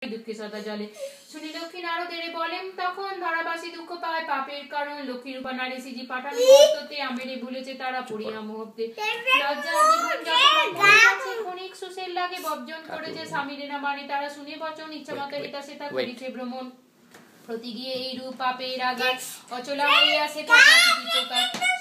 দুঃখে সদা জলে। শুনি লক্ষ্মী নারদের বলেন তখন ধরাবাসী দুঃখ পায় পাপের কারণ লক্ষ্মী রূপা নারী সিজি পাঠানো বর্ততে আমেরে ভুলেছে তারা পড়িয়া মুহূর্তে লজ্জা জীবন যাপন ক্ষণিক সুশের লাগে বর্জন করেছে স্বামীরে না মানে তারা শুনে বচন ইচ্ছা মতো হিতা সেতা করিছে ভ্রমণ প্রতি গিয়ে এই রূপ পাপের আঘাত অচলা হইয়াছে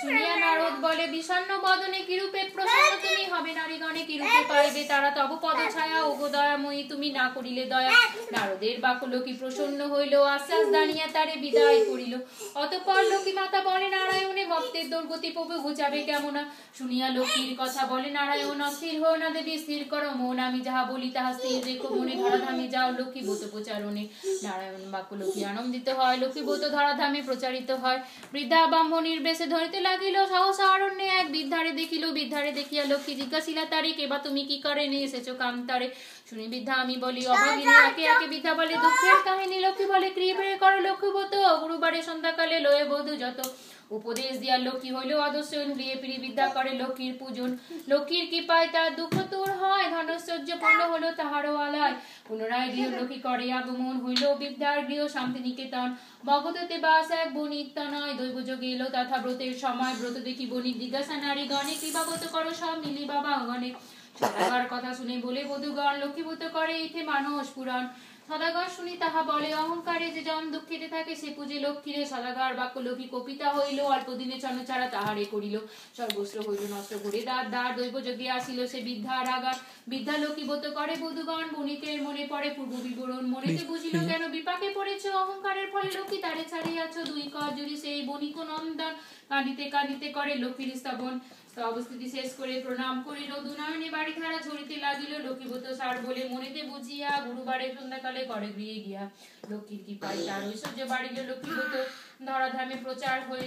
শুনিয়া নারদ বলে বিষণ্ণ বদনে কিরূপে প্রসন্ন তুমি হবে নারীগণে কিরূপে পাইবে তারা তব পদ ছায়া ওগো দয়াময়ী তুমি না করিলে দয়া নারদের বাক্য লক্ষ্মী প্রসন্ন হইল আশ্বাস দাঁড়িয়া তারে বিদায় করিল অতঃপর লক্ষ্মী মাতা বলে নারায়ণে ভক্তের দুর্গতি প্রভু ঘুচাবে কেমন শুনিয়া লক্ষ্মীর কথা বলে নারায়ণ অস্থির হো না দেবী স্থির করো মন আমি যাহা বলি তাহা স্থির রেখো মনে ধরাধামে যাও লক্ষ্মী ব্রত প্রচারণে নারায়ণ বাক্য লক্ষ্মী আনন্দিত হয় লক্ষ্মী ব্রত ধরাধামে প্রচারিত হয় বৃদ্ধা ব্রাহ্মণীর বেশে ধরিতে লাগিল সহসা অরণ্যে এক বৃদ্ধারে দেখিল বৃদ্ধারে দেখিয়া লক্ষ্মী জিজ্ঞাসিলা তারে কেবা তুমি কি করে নিয়ে এসেছো কান্তারে শুনি বৃদ্ধা আমি বলি অভাগিনী একে একে বৃদ্ধা বলে দুঃখের কাহিনী লক্ষ্মী বলে কৃপে করো লক্ষ্মী ব্রত গুরুবারে সন্ধ্যাকালে লয়ে বধূ যত উপদেশ দিয়া লক্ষ্মী হইল আদর্শ গৃহে ফিরি বিদ্যা করে লক্ষ্মীর পূজন লক্ষ্মীর কৃপায় তার দুঃখ দূর হয় ধনৈশ্বর্য পূর্ণ হলো তাহারও আলায় পুনরায় গৃহ লক্ষ্মী করে আগমন হইল বিদ্যার গৃহ শান্তিনিকেতন ভগবতে বাস এক বণিক তনয় দৈব যোগে এলো তথা ব্রতের সময় ব্রত দেখি বণিক জিজ্ঞাসা নারী গণে কৃপাগত করো সব মিলি বাবা গণে সদাগর কথা শুনে বলে বধূগণ লক্ষ্মীভূত করে ইথে মানস পুরাণ সদাগর শুনি তাহা বলে অহংকারে যে জন দুঃখিতে থাকে সে পূজে লক্ষ্মীরে সদাগর বাক্য লক্ষ্মী কপিতা হইল অল্প দিনে চন্নচারা তাহারে করিল সর্বস্ত্র হইল নষ্ট করে দ্বার দৈব যোগে আসিল সে বৃদ্ধার আগার বৃদ্ধা লক্ষ্মীভূত করে বধূগণ বণিকের মনে পড়ে পূর্ব বিবরণ মনেতে বুঝিল কেন বিপাকে পড়েছে অহংকারের ফলে লক্ষ্মী তারে ছাড়িয়াছ দুই কর জুড়ি সেই বণিক নন্দন কাঁদিতে কাঁদিতে করে লক্ষ্মীর স্থাপন অবস্থিতি শেষ করে প্রণাম করিল দুনয়নে বাড়ি ধারা ঝরিতে লাগিল লক্ষ্মীব্রত সার বলে মনেতে বুঝিয়া গুরুবারে সন্ধ্যাকালে করে গৃহে গিয়া লক্ষ্মীর কৃপায় তার ঐশ্বর্য বাড়িল লক্ষ্মীব্রত ধরাধামে প্রচার হইল